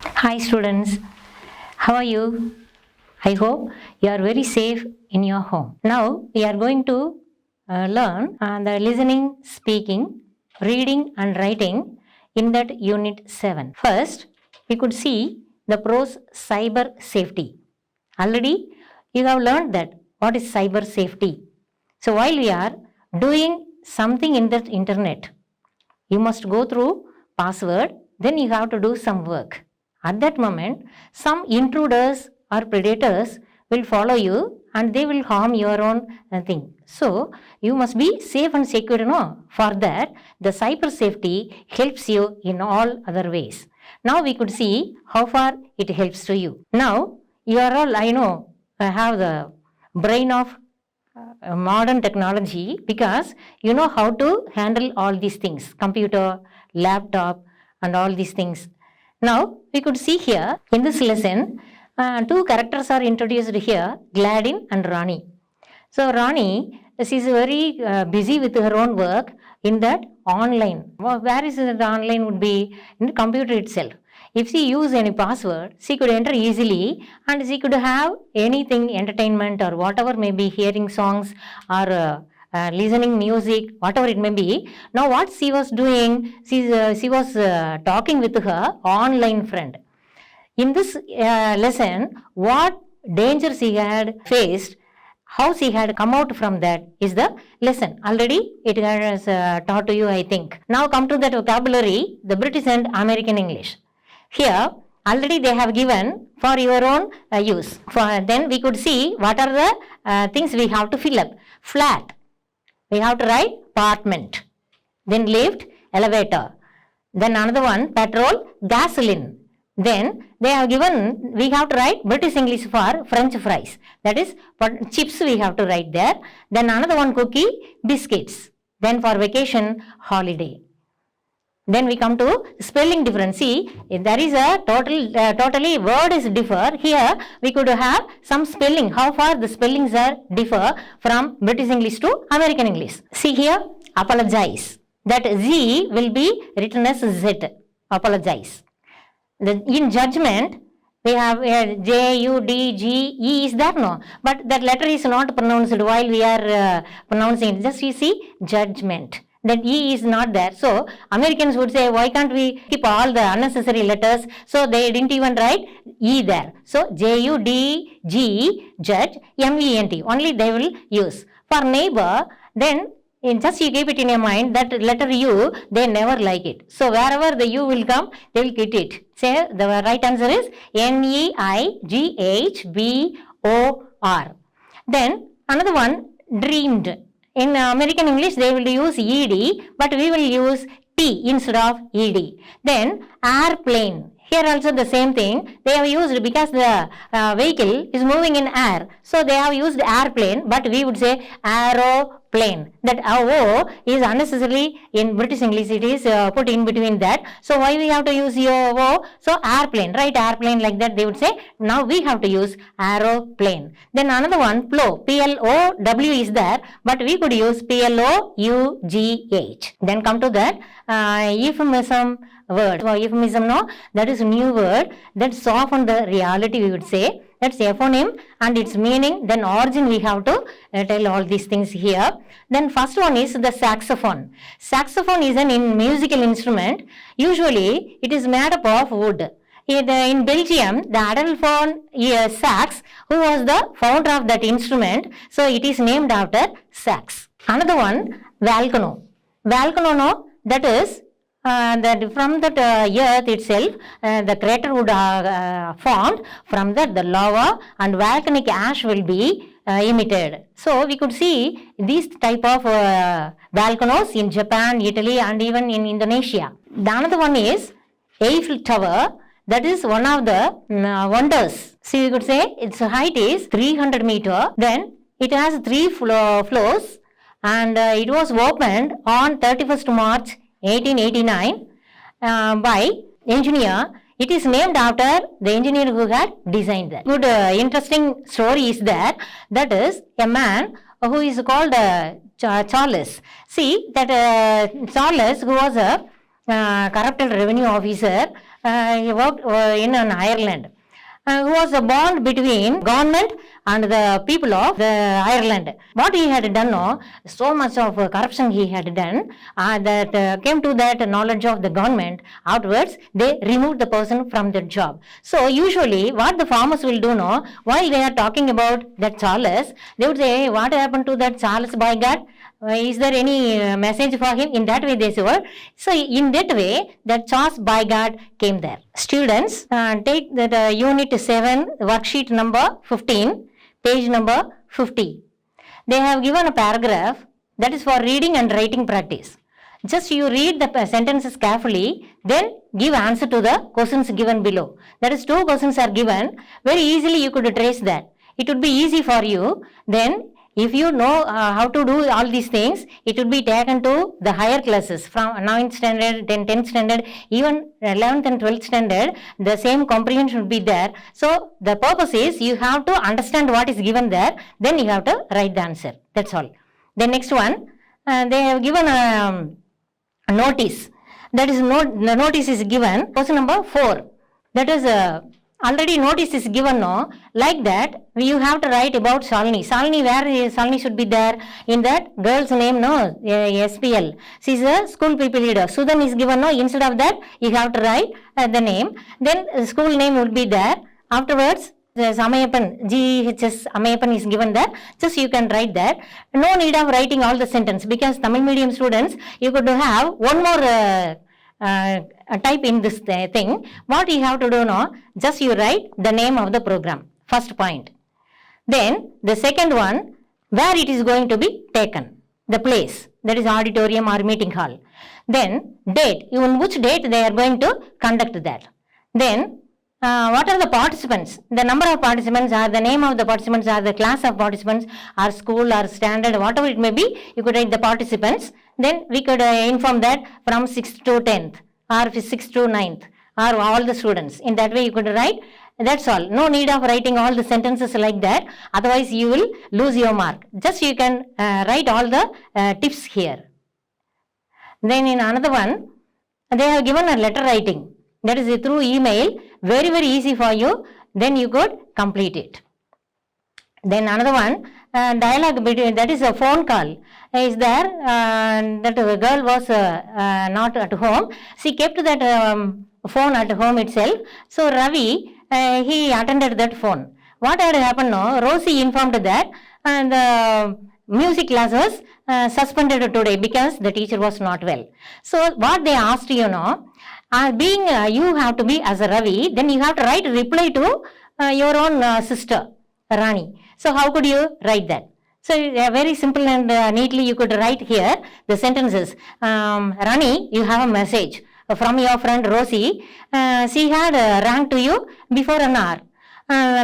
Hi students, how are you? I hope you are very safe in your home. Now we are going to learn the listening, speaking, reading and writing in that unit 7. First, we could see the prose cyber safety. Already you have learned that what is cyber safety. So while we are doing something in the internet, you must go through password, then you have to do some work. At that moment, some intruders or predators will follow you and they will harm your own thing. So, you must be safe and secure, no? For that, the cyber safety helps you in all other ways. Now, we could see how far it helps to you. Now, you are all, I know, have the brain of modern technology because you know how to handle all these things, computer, laptop and all these things. Now we could see here in this lesson two characters are introduced here, Gladyn and Ronnie. So Ronnie, she is very busy with her own work in that online. Where is the online would be in the computer itself. If she use any password, she could enter easily and she could have anything, entertainment or whatever, maybe hearing songs or listening music, whatever it may be. Now what she was doing, she was talking with her online friend. In this lesson, what danger she had faced, how she had come out from that is the lesson. Already it has taught to you, I think. Now come to that vocabulary, the British and American English. Here, already they have given for your own use. Then we could see what are the things we have to fill up. Flat, we have to write apartment. Then lift, elevator. Then another one, petrol, gasoline. Then they have given, we have to write British English for French fries. That is, chips we have to write there. Then another one, cookie, biscuits. Then for vacation, holiday. Then we come to spelling difference. See, if there is a totally word is differ. Here we could have some spelling. How far the spellings are differ from British English to American English. See here, apologize. That Z will be written as Z. Apologize. In judgment, we have J, U, D, G, E is there, no? But that letter is not pronounced while we are pronouncing it. Just you see, judgment. Then E is not there. So, Americans would say, why can't we keep all the unnecessary letters? So, they didn't even write E there. So, J-U-D-G, judge, M-E-N-T. Only they will use. For neighbor, then just you keep it in your mind, that letter U, they never like it. So, wherever the U will come, they will get it. Say, the right answer is N-E-I-G-H-B-O-R. Then, another one, dreamed. In American English, they will use ED, but we will use T instead of ED. Then, airplane. Here also the same thing. They have used because the vehicle is moving in air. So, they have used airplane, but we would say aeroplane. That O is unnecessarily in British English. It is put in between that. So, why we have to use O? So, airplane, right? Airplane like that they would say. Now, we have to use aeroplane. Then another one, plow. P-L-O-W is there, but we could use P-L-O-U-G-H. Then come to that euphemism word. Euphemism, no? That is a new word that soften the reality, we would say. That's eponym and its meaning. Then origin we have to tell all these things here. Then first one is the saxophone. Saxophone is an musical instrument. Usually it is made up of wood. In Belgium, the Adelphon Sax, who was the founder of that instrument, so it is named after sax. Another one, volcano. Volcano, no, that is that from that earth itself, the crater would formed. From that the lava and volcanic ash will be emitted. So we could see these type of volcanoes in Japan, Italy and even in Indonesia. The another one is Eiffel Tower. That is one of the wonders. See, we could say its height is 300 meter. Then it has 3 floors and it was opened on 31st March 1889 by engineer. It is named after the engineer who had designed that. Good interesting story is that is a man who is called Charles. See that Charles, who was a corrupted revenue officer, He worked in Ireland. Who was a bond between government and the people of the Ireland. What he had done, so much of corruption he had done, that came to that knowledge of the government. Afterwards, they removed the person from their job. So usually, what the farmers will do, while they are talking about that Charles, they would say, what happened to that Charles, by God? Is there any message for him? In that way they say. So in that way, that Charles by God came there. Students, take that unit 7, worksheet number 15, page number 50. They have given a paragraph that is for reading and writing practice. Just you read the sentences carefully, then give answer to the questions given below. That is, 2 questions are given. Very easily you could trace that. It would be easy for you. Then if you know how to do all these things, it would be taken to the higher classes from 9th standard, then 10th standard, even 11th and 12th standard, the same comprehension would be there. So the purpose is you have to understand what is given there, then you have to write the answer. That's all. The next one, they have given a notice. That is, the notice is given, question number 4. That is already notice is given, like that you have to write about Shalini. Shalini, where Shalini should be there? In that girl's name, SPL. She is a school people leader. Sudan is given, instead of that you have to write the name. Then school name would be there. Afterwards, Amayapan, GHS Amayapan is given there. Just you can write that. No need of writing all the sentence, because Tamil medium students, you could have one more type in this thing. What you have to do now, just you write the name of the program, first point. Then the second one, where it is going to be taken, the place, that is auditorium or meeting hall. Then date, in which date they are going to conduct that. Then what are the participants? The number of participants, or the name of the participants, or the class of participants, or school or standard, whatever it may be, you could write the participants. Then we could inform that from 6th to 10th, or 6th to 9th, or all the students. In that way you could write. That's all. No need of writing all the sentences like that. Otherwise you will lose your mark. Just you can write all the tips here. Then in another one, they have given a letter writing. That is through email. Very, very easy for you. Then you could complete it. Then another one, dialogue between, that is a phone call is there. That girl was not at home. She kept that phone at home itself. So Ravi, he attended that phone. What had happened now? Rosie informed that the music class was suspended today because the teacher was not well. So what they asked, being you have to be as a Ravi, then you have to write a reply to your own sister Rani. So how could you write that? So very simple and neatly you could write here the sentences. Rani, you have a message from your friend Rosie. She had rang to you before an hour.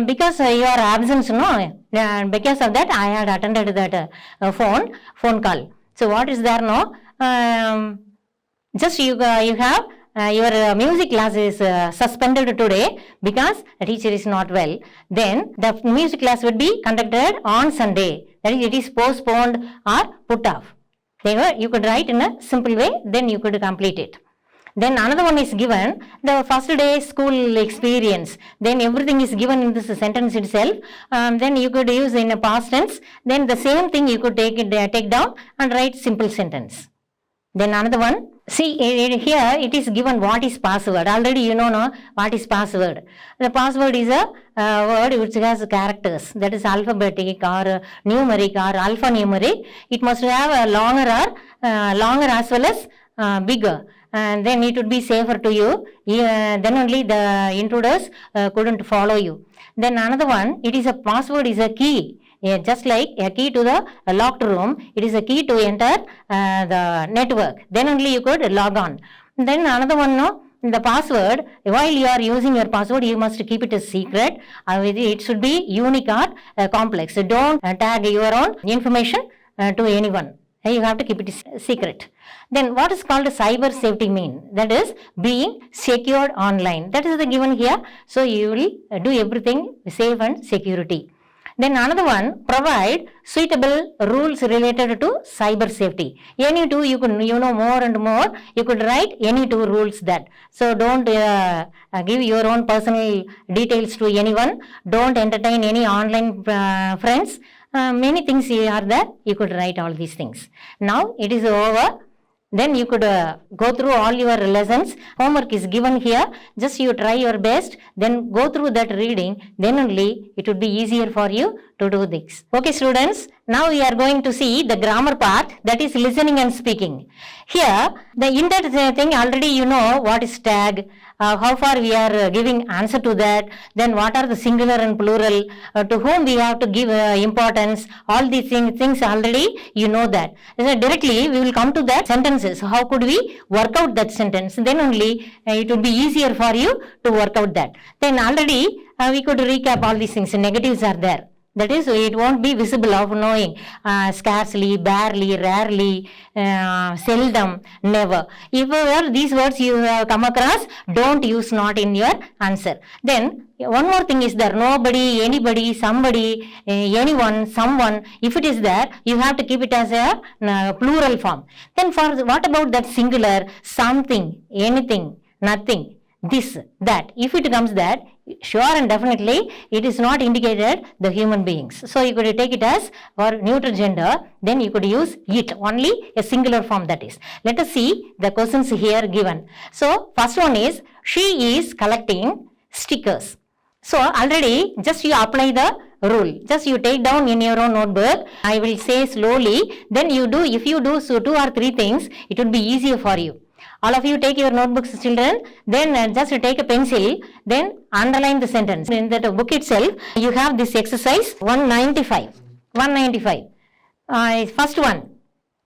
Because your absence, because of that I had attended that phone call. So what is there now? Just you have your music class is suspended today because the teacher is not well. Then the music class would be conducted on Sunday. That is, it is postponed or put off. You could write in a simple way, then you could complete it. Then another one is given, the first day school experience. Then everything is given in this sentence itself. Then you could use in a past tense. Then the same thing you could take down and write simple sentence. Then another one, see here it is given what is password. Already you know what is password. The password is a word which has characters, that is alphabetic or numeric or alphanumeric. It must have a longer as well as bigger. And then it would be safer to you. Then only the intruders couldn't follow you. Then another one, it is a password is a key. Just like a key to the locked room, it is a key to enter the network. Then only you could log on. Then another one, the password, while you are using your password, you must keep it a secret. It should be unique or complex. So don't tag your own information to anyone. You have to keep it secret. Then what is called a cyber safety mean? That is being secured online. That is the given here. So you will do everything safe and security. Then another one, provide suitable rules related to cyber safety. Any two you could, more and more, you could write any two rules that. So don't give your own personal details to anyone. Don't entertain any online friends. Many things are there. You could write all these things. Now it is over. Then you could go through all your lessons. Homework is given here. Just you try your best. Then go through that reading. Then only it would be easier for you to do this. Okay, students. Now we are going to see the grammar part, that is listening and speaking. Here, the in-depth thing already you know what is tag, how far we are giving answer to that, then what are the singular and plural, to whom we have to give importance, all these things already you know that. So directly we will come to that sentences. How could we work out that sentence? Then only it will be easier for you to work out that. Then already we could recap all these things. Negatives are there. That is, it won't be visible of knowing. Scarcely, barely, rarely, seldom, never. If these words you have come across, don't use not in your answer. Then one more thing is there. Nobody, anybody, somebody, anyone, someone. If it is there, you have to keep it as a plural form. Then for what about that singular? Something, anything, nothing, this, that. If it comes that, sure and definitely it is not indicated the human beings. So you could take it as for neutral gender, then you could use it, only a singular form that is. Let us see the questions here given. So first one is, she is collecting stickers. So already just you apply the rule. Just you take down in your own notebook. I will say slowly. Then you do, if you do so 2 or 3 things, it will be easier for you. All of you take your notebooks, children, then just take a pencil, then underline the sentence. In that book itself, you have this exercise 195. First one,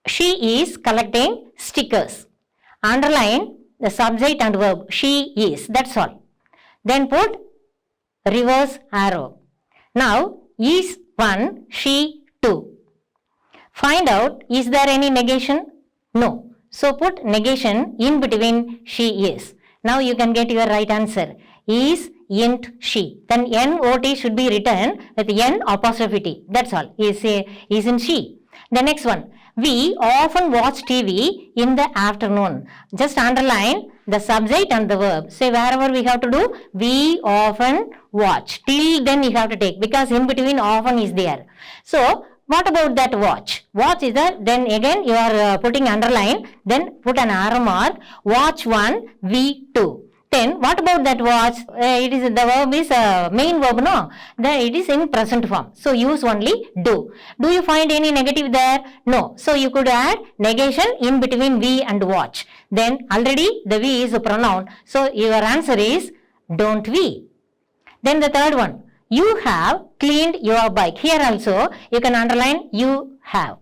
she is collecting stickers. Underline the subject and verb, she is, that's all. Then put reverse arrow. Now, is 1, she 2. Find out, is there any negation? No. So put negation in between she is. Now you can get your right answer. Is, int, she. Then not should be written with n apostrophe t. That's all. Isn't she. The next one. We often watch TV in the afternoon. Just underline the subject and the verb. Say wherever we have to do, we often watch. Till then you have to take, because in between often is there. So what about that watch? Watch is that, then again you are putting underline, then put an arrow mark, watch 1, we 2. Then what about that watch? It is, the verb is main verb, no? Then it is in present form. So use only do. Do you find any negative there? No. So you could add negation in between we and watch. Then already the we is a pronoun. So your answer is don't we. Then the third one. You have cleaned your bike. Here also you can underline you have.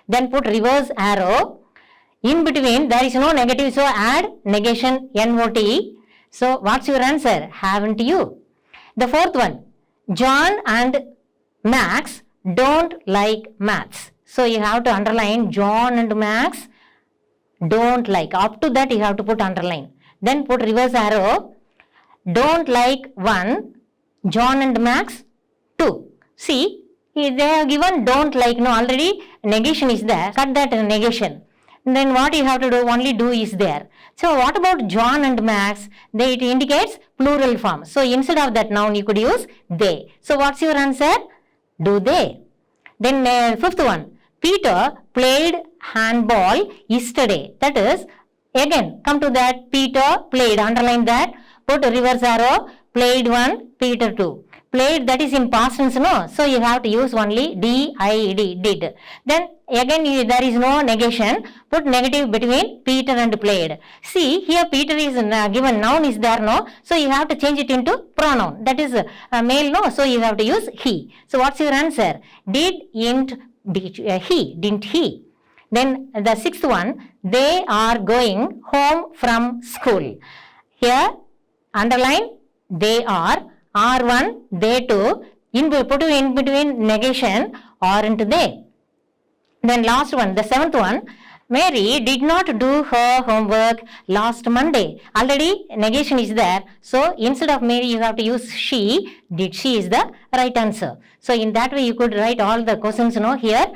Then put reverse arrow. In between there is no negative, so add negation not. So what's your answer? Haven't you? The fourth one. John and Max don't like maths. So you have to underline John and Max don't like. Up to that you have to put underline. Then put reverse arrow. Don't like 1. John and Max 2. See, they have given don't like, no, already negation is there. Cut that negation. Then what you have to do, only do is there. So what about John and Max? It indicates plural form. So instead of that noun you could use they. So what's your answer? Do they. Then fifth one. Peter played handball yesterday. That is, again come to that, Peter played, underline that, put reverse arrow, played 1, Peter 2. Played, that is in past tense, no? So you have to use only did, did. Then again there is no negation. Put negative between Peter and played. See, here Peter is given, noun is there, no? So you have to change it into pronoun. That is male, no? So you have to use he. So what's your answer? Didn't he, didn't he. Then the sixth one, they are going home from school. Here underline they are, R1, they 2, put in between negation, aren't they. Then last one, the seventh one, Mary did not do her homework last Monday. Already negation is there. So instead of Mary, you have to use she. Did she is the right answer. So in that way, you could write all the questions. Here,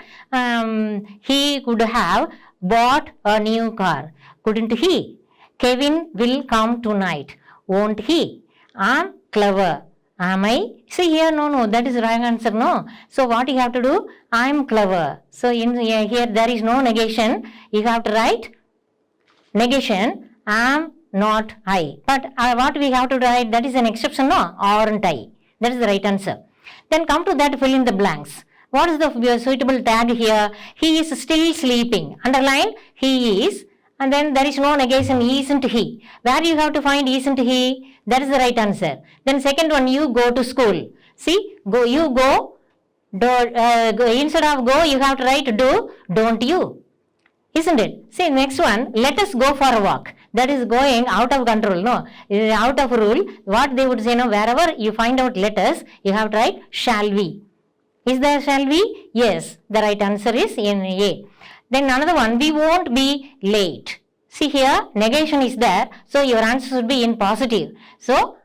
he could have bought a new car. Couldn't he? Kevin will come tonight. Won't he? I'm clever. Am I? See here, no, that is the right answer, no. So what you have to do? I am clever. So in here there is no negation. You have to write negation. Am not I. But what we have to write? That is an exception, no? Aren't I? That is the right answer. Then come to that, fill in the blanks. What is the suitable tag here? He is still sleeping. Underline he is. And then there is no negation, isn't he? Where you have to find isn't he? That is the right answer. Then second one, you go to school. See, you go, instead of go, you have to write do, don't you? Isn't it? See, next one, let us go for a walk. That is going out of control, no? Out of rule. What they would say, no, wherever you find out let us, you have to write shall we. Is there shall we? Yes, the right answer is in A. Then another one, we won't be late. See here, negation is there. So your answer should be in positive. So,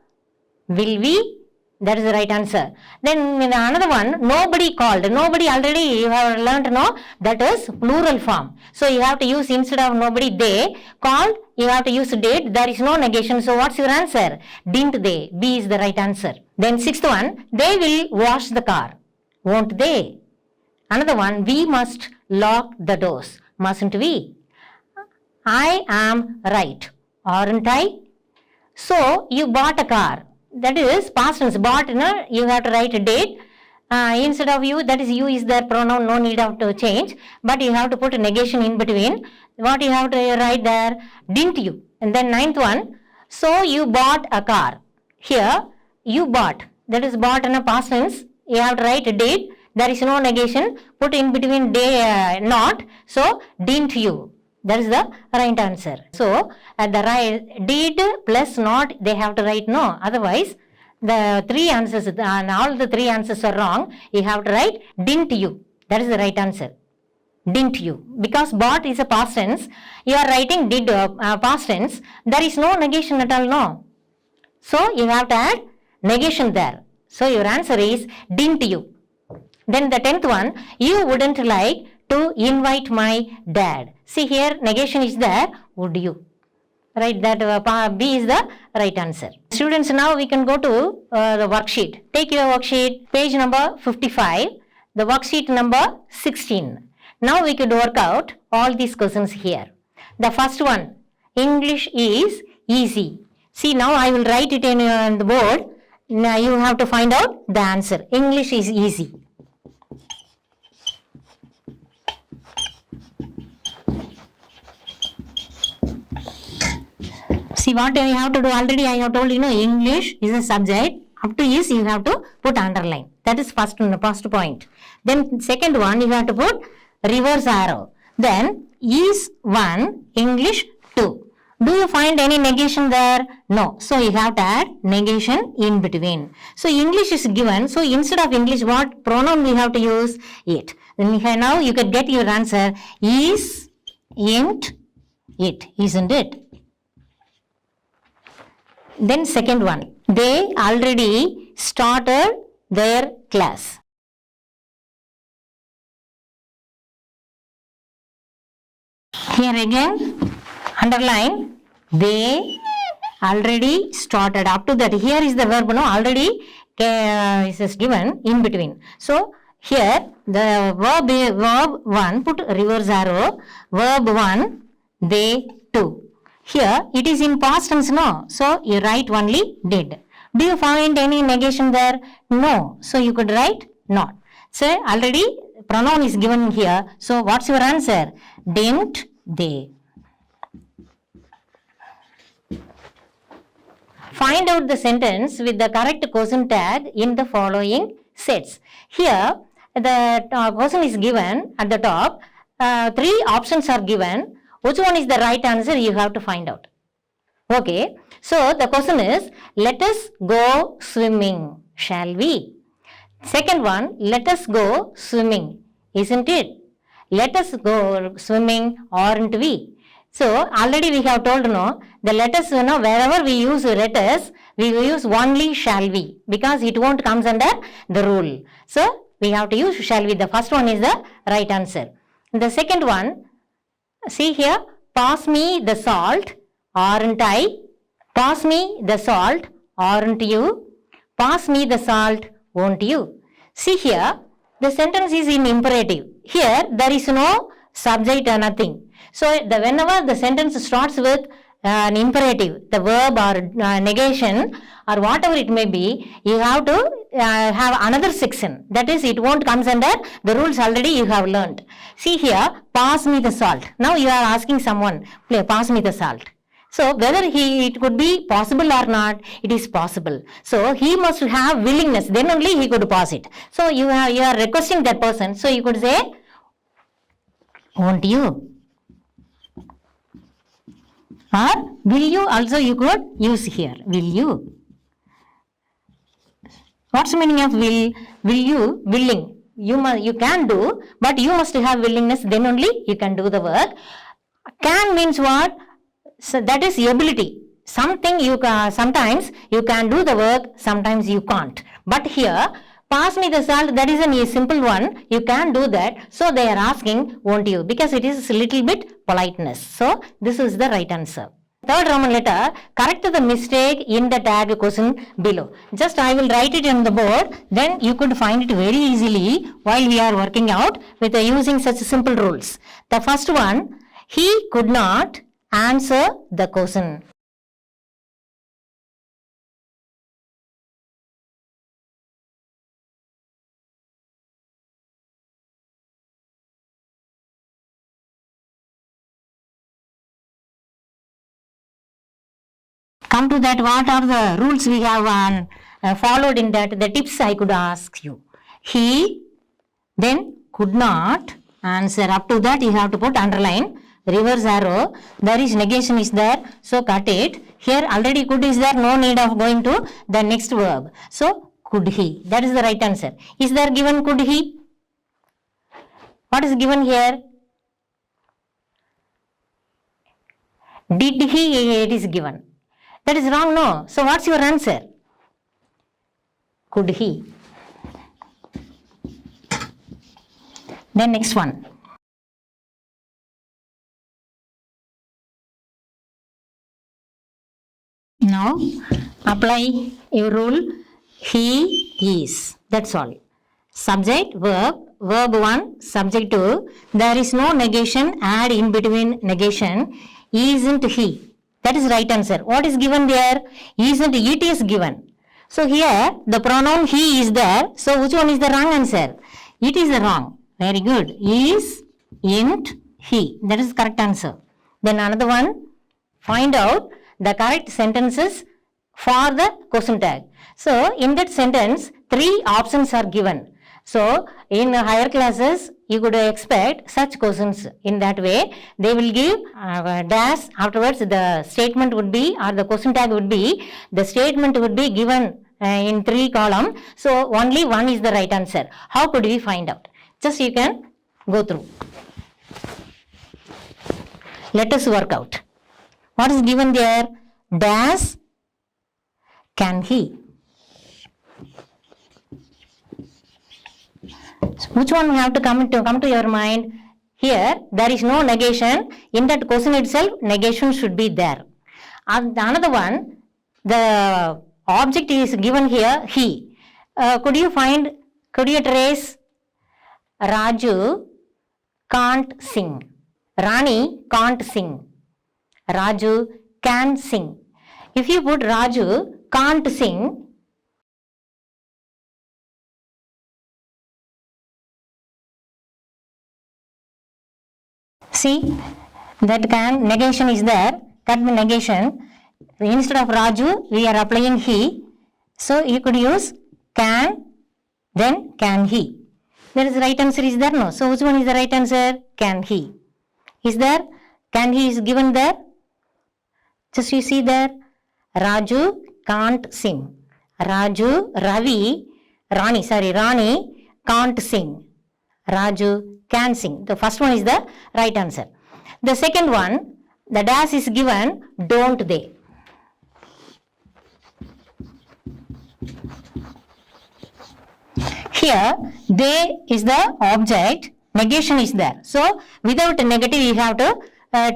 will we? That is the right answer. Then another one, nobody called. Nobody already you have learnt, no? That is plural form. So you have to use instead of nobody, they. Called, you have to use did. There is no negation. So what's your answer? Didn't they? B is the right answer. Then sixth one, they will wash the car. Won't they? Another one, we must lock the doors. Mustn't we? I am right. Aren't I? So, you bought a car. That is past tense. Bought, no? You have to write a date. Instead of you, that is you is the pronoun, no need of to change. But you have to put a negation in between. What you have to write there? Didn't you? And then ninth one, so you bought a car. Here, you bought. That is bought in a past tense. You have to write a date. There is no negation. Put in between day, not. So, didn't you? That is the right answer. So, at the right, did plus not, they have to write no. Otherwise, the three answers, and all the three answers are wrong. You have to write didn't you. That is the right answer. Didn't you? Because bought is a past tense. You are writing did past tense. There is no negation at all, no. So, you have to add negation there. So, your answer is didn't you. Then the 10th one, you wouldn't like to invite my dad. See here, negation is there, would you? Right, that B is the right answer. Students, now we can go to the worksheet. Take your worksheet, page number 55, the worksheet number 16. Now we could work out all these questions here. The first one, English is easy. See, now I will write it in the board. Now you have to find out the answer. English is easy. See what you have to do already, I have told you, English is a subject. Up to is you have to put underline. That is first point. Then second one, you have to put reverse arrow. Then is 1, English 2. Do you find any negation there? No. So you have to add negation in between. So English is given. So instead of English, what pronoun we have to use? It. Then now you can get your answer. Is, ain't, it. Isn't it? Then second one, they already started their class. Here again, underline, they already started. Up to that, here is the verb, no, already is given in between. So, here the verb 1, put reverse arrow, verb 1, they 2. Here, it is in past tense, no? So, you write only did. Do you find any negation there? No. So, you could write not. So, already pronoun is given here. So, what's your answer? Didn't they? Find out the sentence with the correct question tag in the following sets. Here, the question is given at the top. 3 options are given. Which one is the right answer? You have to find out. Okay. So, the question is, let us go swimming. Shall we? Second one, let us go swimming. Isn't it? let us go swimming, aren't we? So already we have told the letters, wherever we use letters, we use only shall we, because it won't comes under the rule. So we have to use shall we. The first one is the right answer. The second one, see here, pass me the salt, aren't I? Pass me the salt, aren't you? Pass me the salt, won't you? See here, the sentence is in imperative. Here there is no subject or nothing. So whenever the sentence starts with an imperative, the verb or negation or whatever it may be, you have to have another section. That is, it won't comes under the rules already you have learned. See here, pass me the salt. Now you are asking someone, pass me the salt. So whether it could be possible or not, it is possible. So he must have willingness, then only he could pass it. So you are requesting that person. So you could say, won't you? Or will you also you could use here. Will you? What's the meaning of will? Will you? Willing. You can do, but you must have willingness, then only you can do the work. Can means what? So that is ability. Something sometimes you can do the work, sometimes you can't. But here, pass me the salt, that is a simple one. You can do that. So they are asking, won't you? Because it is a little bit politeness. So this is the right answer. Third Roman letter, correct the mistake in the tag question below. Just I will write it on the board, then you could find it very easily while we are working out with using such simple rules. The first one, he could not answer the question. Come to that, what are the rules we have followed in that, the tips I could ask you. He then could not answer. Up to that you have to put underline, reverse arrow. There is negation is there, so cut it. Here already could is there, no need of going to the next verb. So could he, that is the right answer. Is there given could he? What is given here? Did he, it is given. That is wrong, no. So what's your answer? Could he? Then next one. Now apply your rule. He is. That's all. Subject, verb, verb 1, subject 2. There is no negation, add in between negation. Isn't he? That is right answer. What is given there? Isn't it is given. So here the pronoun he is there. So which one is the wrong answer? It is the wrong. Very good. Is, isn't he. That is correct answer. Then another one. Find out the correct sentences for the question tag. So in that sentence, 3 options are given. So in higher classes, you could expect such questions in that way. They will give dash, afterwards the statement would be, or the question tag would be, the statement would be given in 3 columns. So only one is the right answer. How could we find out? Just you can go through. Let us work out. What is given there? Dash, can he? So which one have to come to your mind? Here there is no negation. In that question itself, negation should be there. And another one, the object is given here, he. Could you trace? Raju can't sing. Rani can't sing. Raju can sing. If you put Raju can't sing, see that negation is there, that negation. Instead of Raju, we are applying he. So you could use can, then can he. There is the right answer is there, no? So which one is the right answer? Can he. Is there? Can he is given there? Just you see there. Raju can't sing. Rani can't sing. Raju can sing. The first one is the right answer. The second one, the dash is given, don't they. Here, they is the object, negation is there. So, without negative, you have to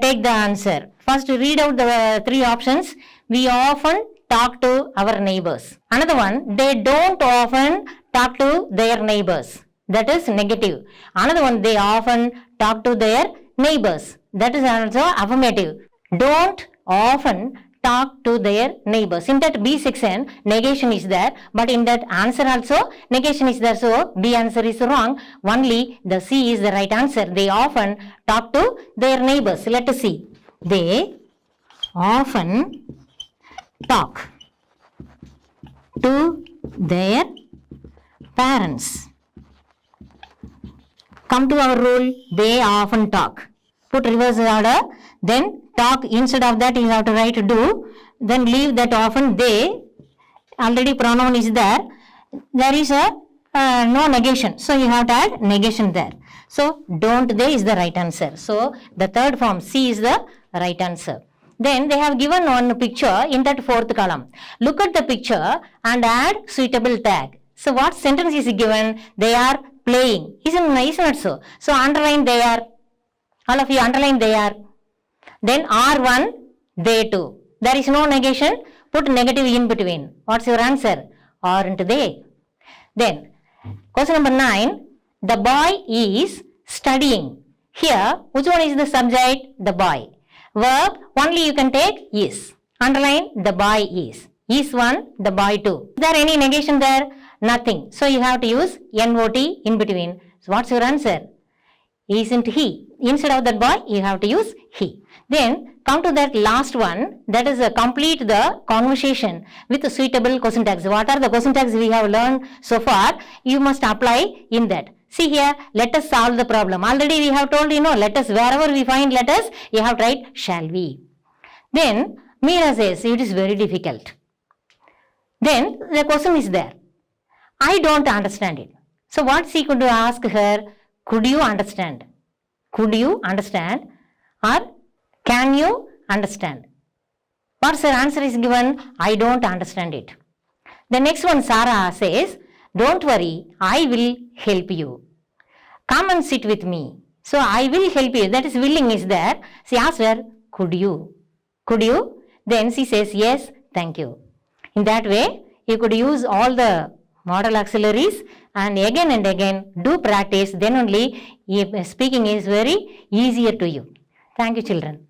take the answer. First, read out the three options. We often talk to our neighbors. Another one, they don't often talk to their neighbors. That is negative. Another one, they often talk to their neighbors. That is also affirmative. Don't often talk to their neighbors. In that B section, negation is there, but in that answer also, negation is there. So, B answer is wrong. Only the C is the right answer. They often talk to their neighbors. Let us see. They often talk to their parents. Come to our rule, they often talk. Put reverse order, then talk, instead of that you have to write do, then leave that often they, already pronoun is there, there is a no negation, so you have to add negation there. So, don't they is the right answer. So, the third form C is the right answer. Then they have given one picture in that fourth column. Look at the picture and add suitable tag. So, what sentence is given? They are playing. Isn't not so? So, underline they are. All of you underline they are. Then R1, they too. There is no negation. Put negative in between. What's your answer? Aren't they? Then, question number 9. The boy is studying. Here, which one is the subject? The boy. Verb, only you can take is. Underline, the boy is. Is one, the boy two. Is there any negation there? Nothing. So, you have to use NOT in between. So, what's your answer? Isn't he? Instead of that boy, you have to use he. Then, come to that last one, that is complete the conversation with the suitable question tags. What are the question tags we have learned so far? You must apply in that. See here, let us solve the problem. Already we have told, let us, wherever we find letters, you have to write, shall we. Then, Meera says, it is very difficult. Then, the question is there. I don't understand it. So, what she could ask her? Could you understand? Could you understand? Or can you understand? What's her answer is given? I don't understand it. The next one, Sarah says, don't worry, I will help you. Come and sit with me. So, I will help you. That is willing is there. She asks her, could you? Could you? Then she says, yes, thank you. In that way, you could use all the model auxiliaries and again do practice. Then only speaking is very easier to you. Thank you, children.